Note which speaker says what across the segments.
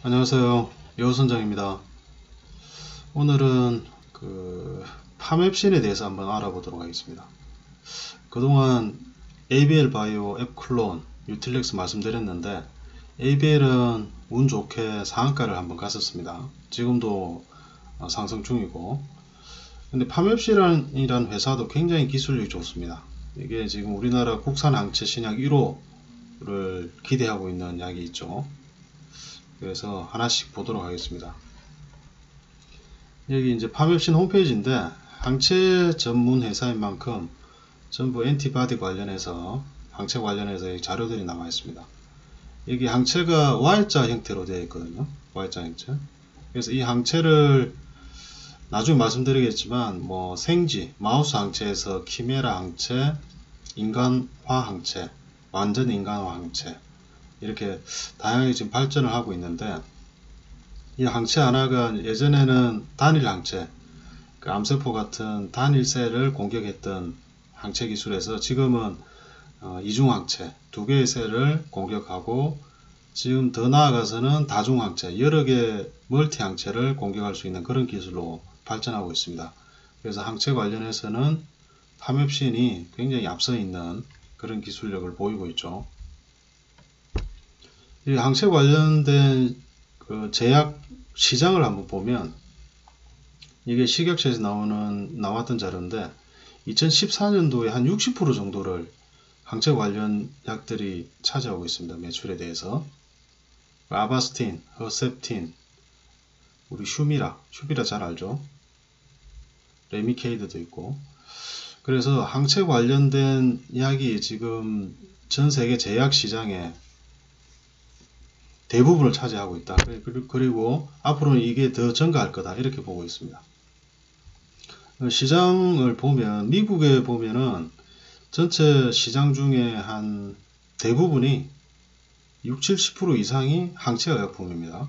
Speaker 1: 안녕하세요. 여우선장입니다. 오늘은 파맵신에 대해서 한번 알아보도록 하겠습니다. 그동안 ABL 바이오, 앱클론, 유틸렉스 말씀드렸는데 ABL은 운 좋게 상한가를 한번 갔었습니다. 지금도 상승 중이고, 근데 파맵신이라는 회사도 굉장히 기술력이 좋습니다. 이게 지금 우리나라 국산 항체 신약 1호를 기대하고 있는 약이 있죠. 그래서 하나씩 보도록 하겠습니다. 여기 이제 파맵신 홈페이지인데 항체 전문 회사인 만큼 전부 엔티바디 관련해서 항체 관련해서 자료들이 나와 있습니다. 여기 항체가 Y자 형태로 되어 있거든요. Y자 형체. 그래서 이 항체를 나중에 말씀드리겠지만 뭐 생쥐, 마우스 항체에서 키메라 항체, 인간화 항체, 완전 인간화 항체 이렇게 다양하게 지금 발전을 하고 있는데, 이 항체 하나가 예전에는 단일 항체, 그 암세포 같은 단일 셀을 공격했던 항체 기술에서 지금은 이중 항체, 두 개의 셀을 공격하고, 지금 더 나아가서는 다중 항체, 여러 개의 멀티 항체를 공격할 수 있는 그런 기술로 발전하고 있습니다. 그래서 항체 관련해서는 파맵신이 굉장히 앞서 있는 그런 기술력을 보이고 있죠. 이 항체 관련된 그 제약 시장을 한번 보면, 이게 식약처에서 나왔던 자료인데 2014년도에 한 60% 정도를 항체 관련 약들이 차지하고 있습니다. 매출에 대해서. 아바스틴, 허셉틴, 우리 슈미라 잘 알죠? 레미케이드도 있고. 그래서 항체 관련된 약이 지금 전 세계 제약 시장에 대부분을 차지하고 있다. 그리고 앞으로는 이게 더 증가할 거다, 이렇게 보고 있습니다. 시장을 보면 미국에 보면은 전체 시장 중에 한 대부분이 60-70% 이상이 항체 의약품입니다.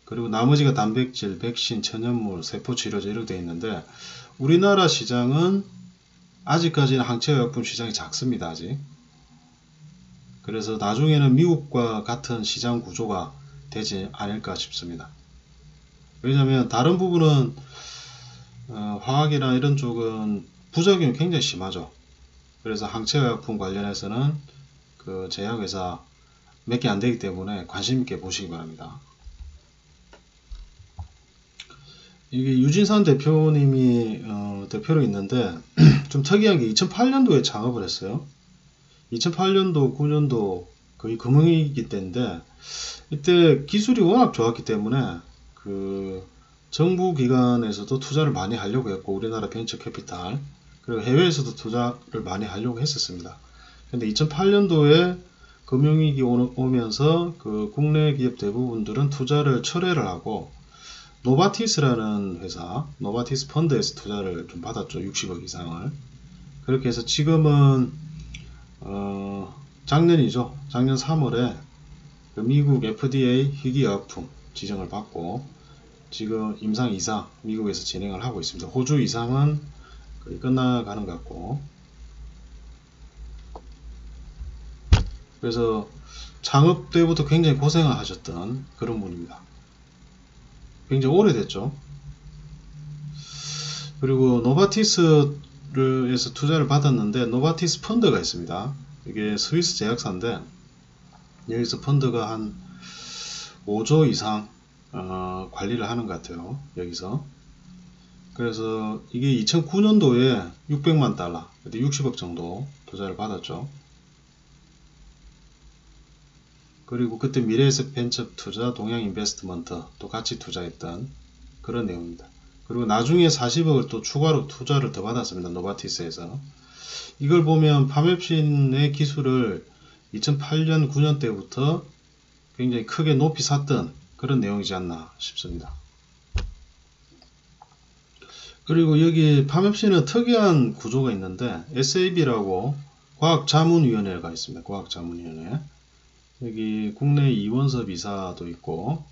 Speaker 1: 그리고 나머지가 단백질, 백신, 천연물, 세포치료제 이렇게 되어 있는데, 우리나라 시장은 아직까지는 항체 의약품 시장이 작습니다. 아직. 그래서 나중에는 미국과 같은 시장 구조가 되지 않을까 싶습니다. 왜냐하면 다른 부분은 화학이나 이런 쪽은 부작용이 굉장히 심하죠. 그래서 항체의약품 관련해서는 그 제약회사 몇 개 안 되기 때문에 관심 있게 보시기 바랍니다. 이게 유진산 대표님이 대표로 있는데 좀 특이한 게 2008년도에 창업을 했어요. 2008년도, 9년도 거의 금융위기 때인데, 이때 기술이 워낙 좋았기 때문에 그 정부 기관에서도 투자를 많이 하려고 했고, 우리나라 벤처 캐피탈, 그리고 해외에서도 투자를 많이 하려고 했었습니다. 근데 2008년도에 금융위기 오면서 그 국내 기업 대부분들은 투자를 철회를 하고, 노바티스라는 회사, 노바티스 펀드에서 투자를 좀 받았죠. 60억 이상을. 그렇게 해서 지금은 작년이죠. 작년 3월에 그 미국 FDA 희귀의약품 지정을 받고 지금 임상 2상 미국에서 진행을 하고 있습니다. 호주 이상은 거의 끝나가는 것 같고, 그래서 창업 때부터 굉장히 고생을 하셨던 그런 분입니다. 굉장히 오래됐죠. 그리고 노바티스에서 투자를 받았는데, 노바티스 펀드가 있습니다. 이게 스위스 제약사인데 여기서 펀드가 한 5조 이상 관리를 하는 것 같아요. 여기서. 그래서 이게 2009년도에 600만 달러, 60억 정도 투자를 받았죠. 그리고 그때 미래에셋 벤처 투자, 동양 인베스트먼트 또 같이 투자했던 그런 내용입니다. 그리고 나중에 40억을 또 추가로 투자를 더 받았습니다. 노바티스에서. 이걸 보면 파맵신의 기술을 2008년, 9년 때부터 굉장히 크게 높이 샀던 그런 내용이지 않나 싶습니다. 그리고 여기 파맵신은 특이한 구조가 있는데, SAB라고 과학자문위원회가 있습니다. 과학자문위원회. 여기 국내 이원섭 이사도 있고,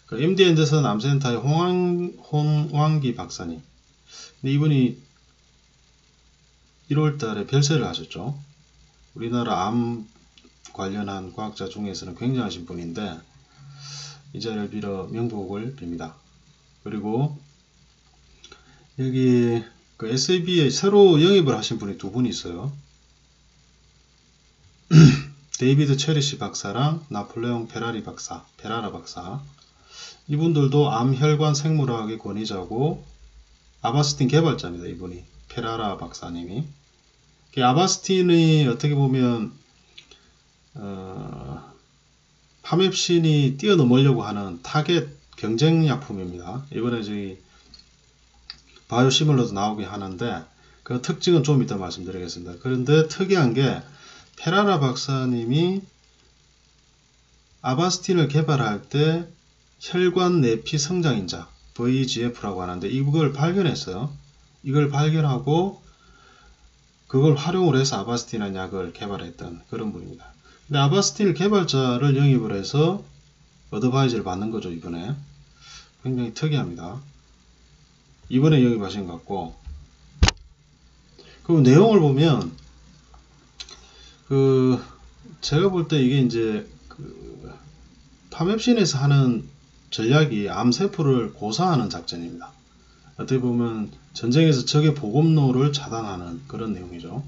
Speaker 1: 그 MD 앤더슨 암센터의 홍왕기 박사님. 근데 이분이 1월달에 별세를 하셨죠. 우리나라 암 관련한 과학자 중에서는 굉장하신 분인데, 이 자리를 빌어 명복을 빕니다. 그리고 여기 그 SAB에 새로 영입을 하신 분이 두 분이 있어요. 데이비드 체리시 박사랑 나폴레옹 페라라 박사. 이분들도 암혈관 생물학의 권위자고 아바스틴 개발자입니다. 이분이 페라라 박사님이. 아바스틴이 어떻게 보면 파맵신이 뛰어넘으려고 하는 타겟 경쟁약품입니다. 이번에 저희 바이오시밀러도 나오게 하는데 그 특징은 좀 이따 말씀드리겠습니다. 그런데 특이한 게 페라라 박사님이 아바스틴을 개발할 때 혈관 내피 성장인자 VEGF라고 하는데 이걸 발견했어요. 이걸 발견하고 그걸 활용을 해서 아바스틴이라는 약을 개발했던 그런 분입니다. 근데 아바스틴 개발자를 영입을 해서 어드바이저를 받는 거죠. 이번에 굉장히 특이합니다. 이번에 영입하신 것 같고, 그 내용을 보면 제가 볼 때 이게 이제 파맵신에서 하는 전략이 암세포를 고사하는 작전입니다. 어떻게 보면 전쟁에서 적의 보급로를 차단하는 그런 내용이죠.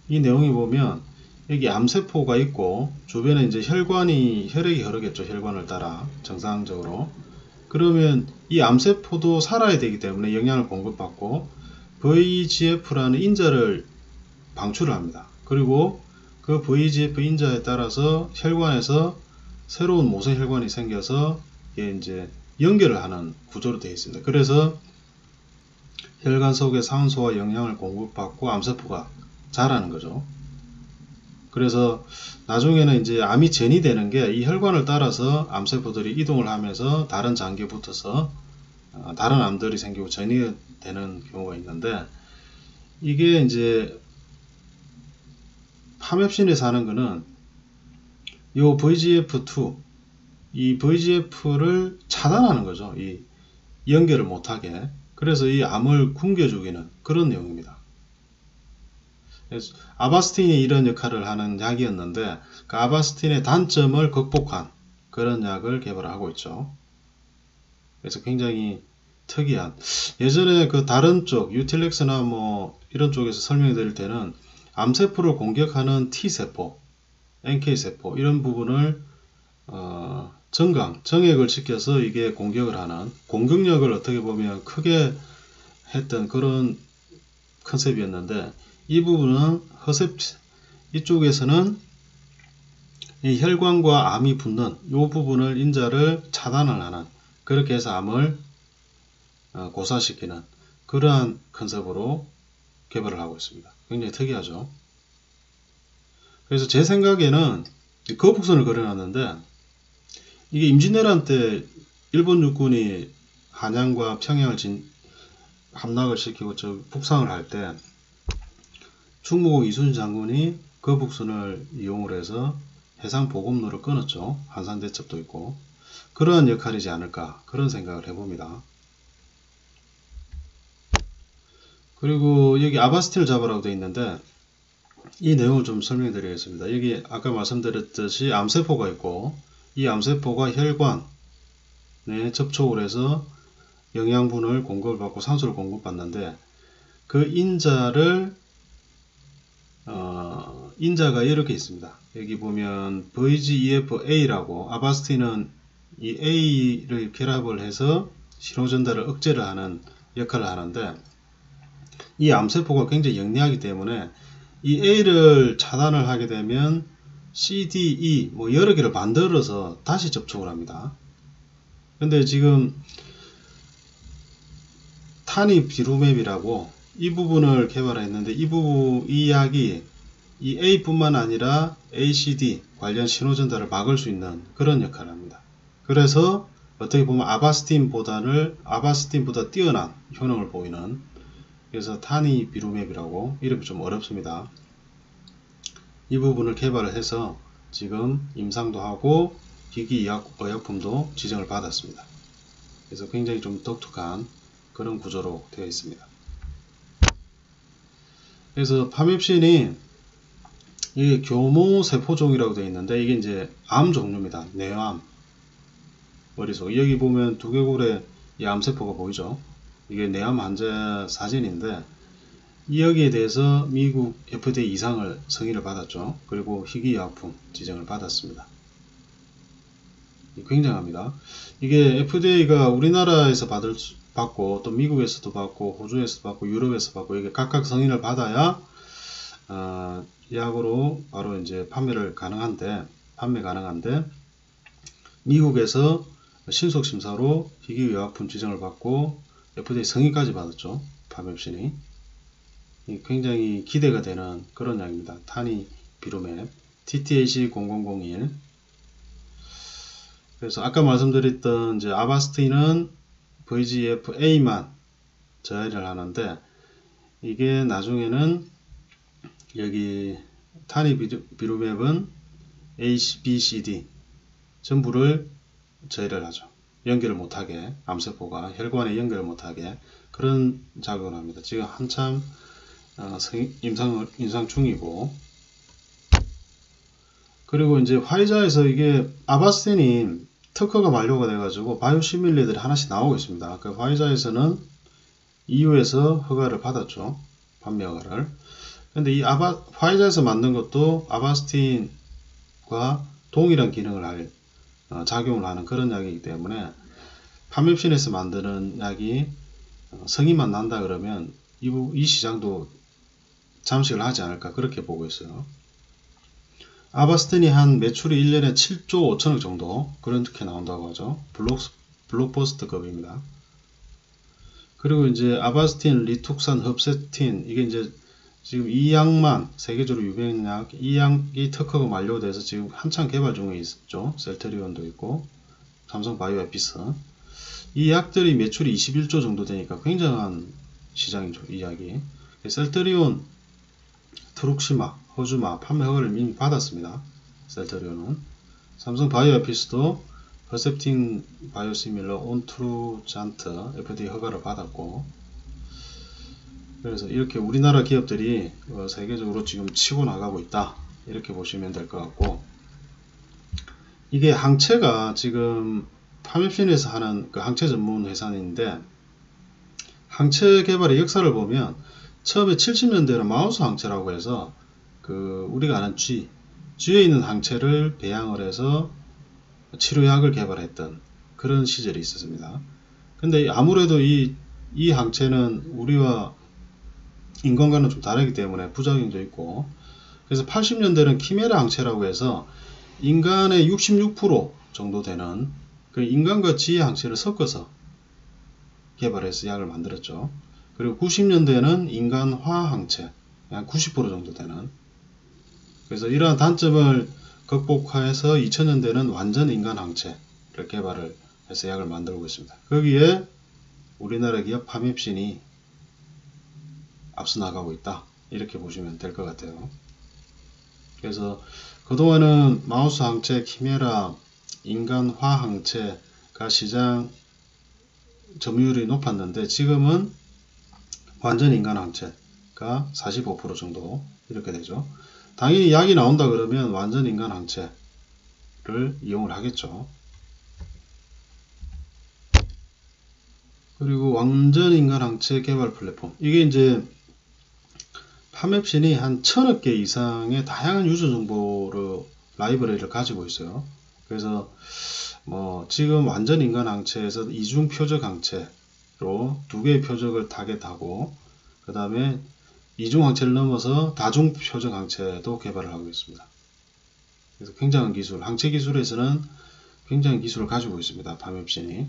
Speaker 1: 이 내용이 보면 여기 암세포가 있고 주변에 이제 혈액이 흐르겠죠. 혈관을 따라 정상적으로. 그러면 이 암세포도 살아야 되기 때문에 영양을 공급받고 VEGF라는 인자를 방출을 합니다. 그리고 그 VEGF 인자에 따라서 혈관에서 새로운 모성 혈관이 생겨서 이게 이제 연결을 하는 구조로 되어 있습니다. 그래서 혈관 속에 산소와 영양을 공급받고 암세포가 자라는 거죠. 그래서 나중에는 이제 암이 전이되는 게 이 혈관을 따라서 암세포들이 이동을 하면서 다른 장기에 붙어서 다른 암들이 생기고 전이 되는 경우가 있는데, 이게 이제 파맵신에서 하는 거는 요 VEGF2 이 VEGF를 차단하는 거죠. 이 연결을 못하게. 그래서 이 암을 굶겨 죽이는 그런 내용입니다. 그래서 아바스틴이 이런 역할을 하는 약이었는데 그 아바스틴의 단점을 극복한 그런 약을 개발하고 있죠. 그래서 굉장히 특이한, 예전에 그 다른 쪽 유틸렉스나 뭐 이런 쪽에서 설명해 드릴 때는 암세포를 공격하는 T세포, NK세포 이런 부분을 정액을 시켜서 이게 공격을 하는, 공격력을 어떻게 보면 크게 했던 그런 컨셉이었는데, 이 부분은 이쪽에서는 이 혈관과 암이 붙는 이 부분을 인자를 차단을 하는, 그렇게 해서 암을 고사시키는 그러한 컨셉으로 개발을 하고 있습니다. 굉장히 특이하죠. 그래서 제 생각에는 거북선을 그려놨는데, 이게 임진왜란 때 일본 육군이 한양과 평양을 함락을 시키고 북상을 할 때 충무공 이순신 장군이 거북선을 이용을 해서 해상 보급로를 끊었죠. 한산 대첩도 있고. 그러한 역할이지 않을까 그런 생각을 해봅니다. 그리고 여기 아바스틴을 잡으라고 되어 있는데 이 내용을 좀 설명해 드리겠습니다. 여기 아까 말씀드렸듯이 암세포가 있고 이 암세포가 혈관에 접촉을 해서 영양분을 공급을 받고 산소를 공급받는데, 그 인자가 이렇게 있습니다. 여기 보면 VEGF-A라고, 아바스틴은 이 A를 결합을 해서 신호전달을 억제를 하는 역할을 하는데, 이 암세포가 굉장히 영리하기 때문에 이 A를 차단을 하게 되면 C, D, E 뭐 여러 개를 만들어서 다시 접촉을 합니다. 근데 지금 타니비루맵이라고 이 부분을 개발했는데 이 약이 이 A 뿐만 아니라 A, C, D 관련 신호 전달을 막을 수 있는 그런 역할을 합니다. 그래서 어떻게 보면 아바스틴보다 뛰어난 효능을 보이는, 그래서 타니비루맵이라고, 이름이 좀 어렵습니다. 이 부분을 개발을 해서 지금 임상도 하고 기기의약품도 지정을 받았습니다. 그래서 굉장히 좀 독특한 그런 구조로 되어 있습니다. 그래서 파맵신이 이게 교모세포종이라고 되어 있는데 이게 이제 암 종류입니다. 뇌암. 머릿속. 여기 보면 두개골에 이 암세포가 보이죠. 이게 뇌암 환자 사진인데 여기에 대해서 미국 FDA 이상을 승인을 받았죠. 그리고 희귀의약품 지정을 받았습니다. 굉장합니다. 이게 FDA가 우리나라에서 받고 또 미국에서도 받고 호주에서도 받고 유럽에서 받고 이게 각각 승인을 받아야 약으로 바로 이제 판매 가능한데 미국에서 신속심사로 희귀의약품 지정을 받고 FDA 승인까지 받았죠. 파맵신이 굉장히 기대가 되는 그런 약입니다. 타니비루맵 TTAC0001. 그래서 아까 말씀드렸던 이제 아바스틴은 VEGF-A만 저해를 하는데 이게 나중에는 여기 타니비루맵은 A, B, C, D 전부를 저해를 하죠. 연결을 못하게, 암세포가 혈관에 연결을 못하게 그런 작용을 합니다. 지금 한참 임상 중이고, 그리고 이제 화이자에서 이게 아바스틴이 특허가 만료가 돼가지고 바이오시밀러들이 하나씩 나오고 있습니다. 그 화이자에서는 EU에서 허가를 받았죠. 판매 허가를. 근데 이 화이자에서 만든 것도 아바스틴과 동일한 기능을 작용을 하는 그런 약이기 때문에 파맵신에서 만드는 약이 성인만 난다 그러면 이 시장도 잠식을 하지 않을까 그렇게 보고 있어요. 아바스틴이 한 매출이 1년에 7조 5천억 정도 그렇게 나온다고 하죠. 블록버스터급입니다. 그리고 이제 아바스틴, 리툭산, 헙세틴 이게 이제 지금 이 약만 세계적으로 유명한 약, 이 약이 특허가 만료돼서 지금 한창 개발 중에 있죠. 셀트리온도 있고 삼성 바이오에피스. 이 약들이 매출이 21조 정도 되니까 굉장한 시장이죠. 이 약이. 셀트리온, 트룩시마, 호주마 판매 허가를 이미 받았습니다. 셀트리온은. 삼성 바이오에피스도 허셉틴 바이오시밀러 온트루잔트 FDA 허가를 받았고, 그래서 이렇게 우리나라 기업들이 세계적으로 지금 치고 나가고 있다 이렇게 보시면 될 것 같고, 이게 항체가 지금 파맵신에서 하는 그 항체 전문 회사인데 항체 개발의 역사를 보면 처음에 70년대에는 마우스 항체라고 해서 우리가 아는 쥐에 있는 항체를 배양을 해서 치료약을 개발했던 그런 시절이 있었습니다. 근데 아무래도 이 항체는 우리와 인간과는 좀 다르기 때문에 부작용도 있고, 그래서 80년대는 키메라 항체라고 해서 인간의 66% 정도 되는 그 인간과 쥐의 항체를 섞어서 개발해서 약을 만들었죠. 그리고 90년대에는 인간화 항체 약 90% 정도 되는, 그래서 이러한 단점을 극복해서 2000년대는 완전 인간 항체를 개발을 해서 약을 만들고 있습니다. 거기에 우리나라 기업 파맵신이 앞서 나가고 있다 이렇게 보시면 될 것 같아요. 그래서 그동안은 마우스 항체, 키메라, 인간화 항체가 시장 점유율이 높았는데 지금은 완전 인간 항체가 45% 정도 이렇게 되죠. 당연히 약이 나온다 그러면 완전 인간 항체를 이용을 하겠죠. 그리고 완전 인간 항체 개발 플랫폼, 이게 이제 파맵신이 한 1000억 개 이상의 다양한 유저 정보를 라이브러리를 가지고 있어요. 그래서 지금 완전 인간 항체에서 이중 표적 항체로 2개의 표적을 타겟하고, 그 다음에 이중 항체를 넘어서 다중 표적 항체도 개발을 하고 있습니다. 그래서 굉장한 기술, 항체 기술에서는 굉장한 기술을 가지고 있습니다. 파맵신이.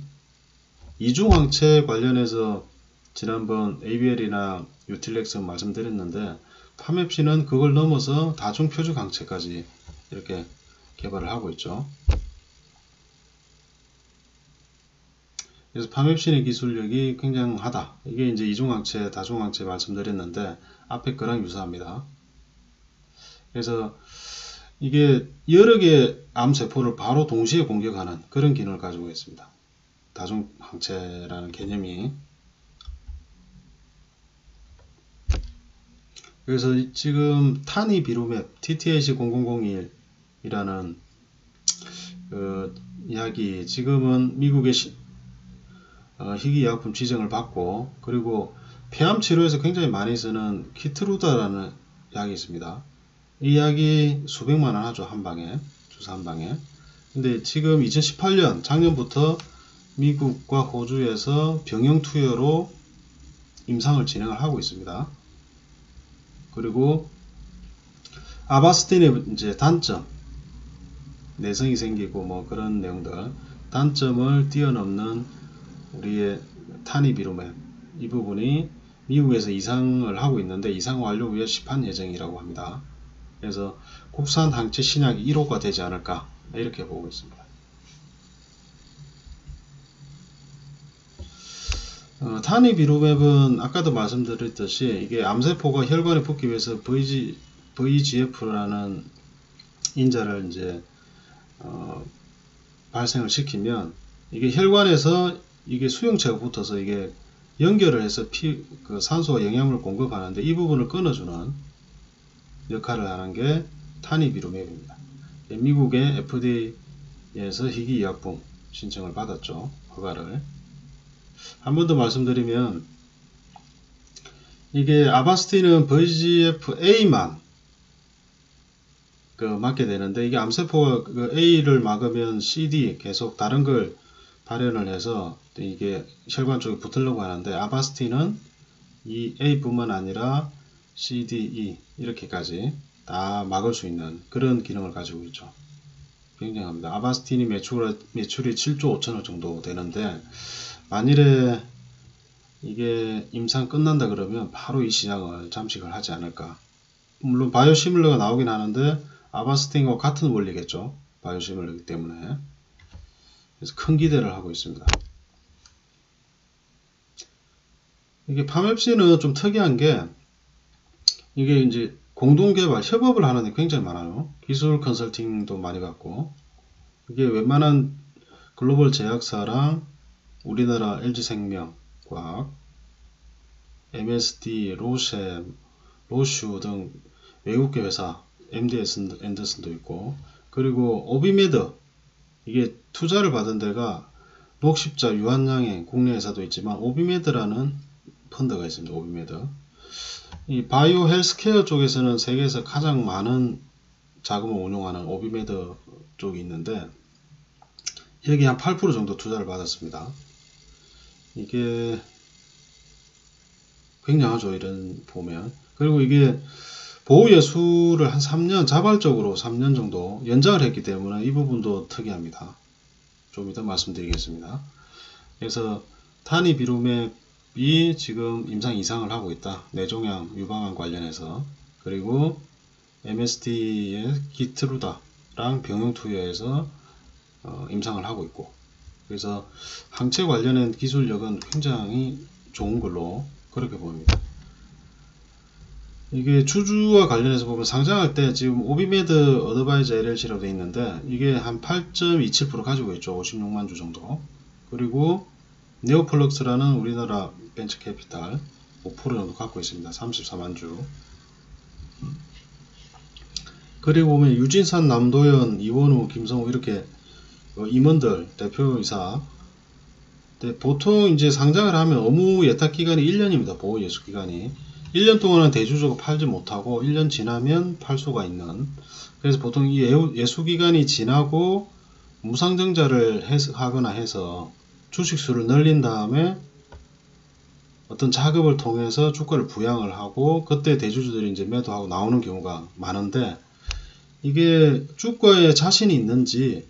Speaker 1: 이중 항체 관련해서 지난번 ABL이나 유틸렉스 말씀드렸는데 파맵신은 그걸 넘어서 다중 표적 항체까지 이렇게 개발을 하고 있죠. 그래서 파맵신의 기술력이 굉장하다. 이게 이제 이중항체, 다중항체 말씀드렸는데 앞에 거랑 유사합니다. 그래서 이게 여러 개의 암세포를 바로 동시에 공격하는 그런 기능을 가지고 있습니다. 다중항체라는 개념이. 그래서 지금 타니비루맵 TTAC0001이라는 약이 지금은 미국의 희귀약품 지정을 받고, 그리고 폐암 치료에서 굉장히 많이 쓰는 키트루다라는 약이 있습니다. 이 약이 수백만원 하죠. 한방에, 주사 한방에. 근데 지금 2018년 작년부터 미국과 호주에서 병용 투여로 임상을 진행을 하고 있습니다. 그리고 아바스틴의 이제 단점, 내성이 생기고 뭐 그런 내용들, 단점을 뛰어넘는 우리의 타니비루맵, 이 부분이 미국에서 이상을 하고 있는데 이상 완료 후에 시판 예정이라고 합니다. 그래서 국산 항체 신약이 1호가 되지 않을까 이렇게 보고 있습니다. 타니비루맵은 아까도 말씀드렸듯이 이게 암세포가 혈관에 붙기 위해서 VEGF라는 인자를 이제 발생을 시키면 이게 혈관에서 이게 수용체가 붙어서 이게 연결을 해서 산소와 영양분을 공급하는데 이 부분을 끊어주는 역할을 하는 게 타니비루맵입니다. 미국의 FDA에서 희귀의약품 신청을 받았죠. 허가를. 한 번 더 말씀드리면 이게 아바스틴은 VEGF-A만 맞게 되는데, 이게 암세포가 A를 막으면 CD 계속 다른 걸 발현을 해서 이게 혈관 쪽에 붙으려고 하는데, 아바스틴은 이 A뿐만 아니라 CD, E 이렇게까지 다 막을 수 있는 그런 기능을 가지고 있죠. 굉장합니다. 아바스틴이 매출이 7조 5천억 정도 되는데, 만일에 이게 임상 끝난다 그러면 바로 이 시장을 잠식을 하지 않을까. 물론 바이오시밀러가 나오긴 하는데 아바스틴과 같은 원리겠죠. 바이오시밀러이기 때문에. 그래서 큰 기대를 하고 있습니다. 이게 파맵시는 좀 특이한 게 이게 이제 공동개발, 협업을 하는데 굉장히 많아요. 기술 컨설팅도 많이 받고, 이게 웬만한 글로벌 제약사랑 우리나라 LG생명과학, MSD, 로셈, 로슈 등 외국계 회사, MD 앤더슨도 있고, 그리고 오비메드, 이게 투자를 받은 데가 녹십자, 유한양행 국내 회사도 있지만 오비메드라는 펀드가 있습니다. 오비메드. 이 바이오 헬스케어 쪽에서는 세계에서 가장 많은 자금을 운용하는 오비메드 쪽이 있는데, 여기 한 8% 정도 투자를 받았습니다. 이게 굉장하죠. 이런 보면. 그리고 이게 보호예술을 한 3년, 자발적으로 3년 정도 연장을 했기 때문에 이 부분도 특이합니다. 좀 이따 말씀드리겠습니다. 그래서 타니비루맵이 지금 임상 이상을 하고 있다. 뇌종양 유방암 관련해서. 그리고 MSD의 기트루다랑 병용 투여에서 임상을 하고 있고, 그래서 항체 관련된 기술력은 굉장히 좋은 걸로 그렇게 보입니다. 이게 주주와 관련해서 보면 상장할 때 지금 오비메드 어드바이저 LLC라고 되어 있는데 이게 한 8.27% 가지고 있죠. 56만 주 정도. 그리고 네오플럭스라는 우리나라 벤처캐피탈 5% 정도 갖고 있습니다. 34만 주. 그리고 보면 유진산, 남도현, 이원우, 김성우 이렇게 임원들, 대표이사. 보통 이제 상장을 하면 업무 예탁 기간이 1년입니다. 보호 예수 기간이. 1년 동안은 대주주가 팔지 못하고 1년 지나면 팔 수가 있는. 그래서 보통 이 예수 기간이 지나고 무상증자를 하거나 해서 주식수를 늘린 다음에 어떤 작업을 통해서 주가를 부양을 하고 그때 대주주들이 이제 매도하고 나오는 경우가 많은데, 이게 주가에 자신이 있는지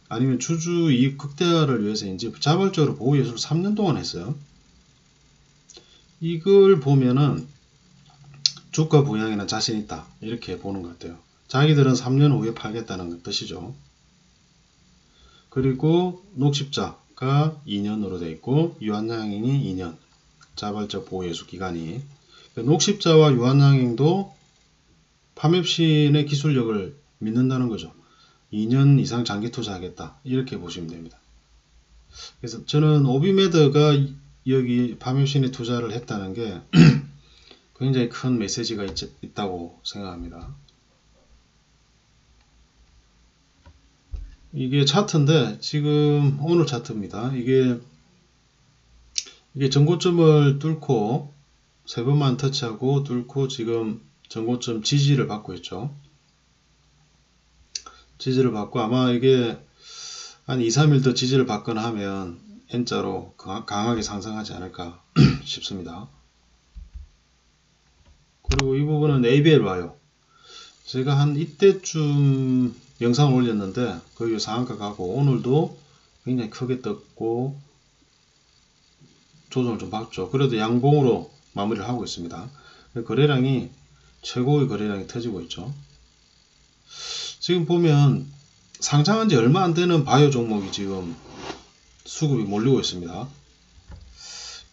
Speaker 1: 아니면 주주 이익 극대화를 위해서인지 자발적으로 보호예수를 3년 동안 했어요. 이걸 보면은 주가 부양에는 자신 있다 이렇게 보는 것 같아요. 자기들은 3년 후에 팔겠다는 뜻이죠. 그리고 녹십자가 2년으로 되어 있고 유한양행이 2년 자발적 보호예수 기간이. 녹십자와 유한양행도 파맵신의 기술력을 믿는다는 거죠. 2년 이상 장기 투자하겠다 이렇게 보시면 됩니다. 그래서 저는 오비메드가 여기 파맵신에 투자를 했다는 게 굉장히 큰 메시지가 있다고 생각합니다. 이게 차트인데 지금 오늘 차트입니다. 이게 전고점을 뚫고 세 번만 터치하고 뚫고 지금 전고점 지지를 받고 있죠. 지지를 받고 아마 이게 한 2, 3일 더 지지를 받거나 하면 N자로 강하게 상승하지 않을까 싶습니다. 그리고 이 부분은 ABL 와요. 제가 한 이때쯤 영상을 올렸는데 거기 상한가 가고 오늘도 굉장히 크게 떴고 조정을 좀 받죠. 그래도 양봉으로 마무리를 하고 있습니다. 거래량이 최고의 거래량이 터지고 있죠. 지금 보면 상장한 지 얼마 안 되는 바이오 종목이 지금 수급이 몰리고 있습니다.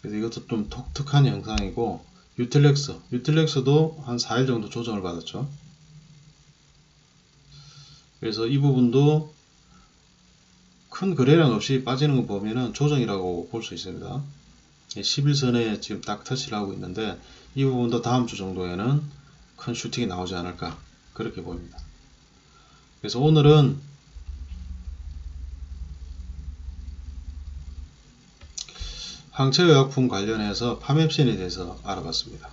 Speaker 1: 그래서 이것도 좀 독특한 영상이고, 유틸렉스도 한 4일 정도 조정을 받았죠. 그래서 이 부분도 큰 거래량 없이 빠지는 거 보면은 조정이라고 볼 수 있습니다. 11선에 지금 딱 터치를 하고 있는데 이 부분도 다음 주 정도에는 큰 슈팅이 나오지 않을까 그렇게 보입니다. 그래서 오늘은 항체의약품 관련해서 파맵신에 대해서 알아봤습니다.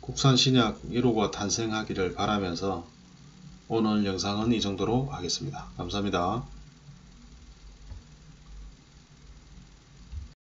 Speaker 1: 국산 신약 1호가 탄생하기를 바라면서 오늘 영상은 이 정도로 하겠습니다. 감사합니다.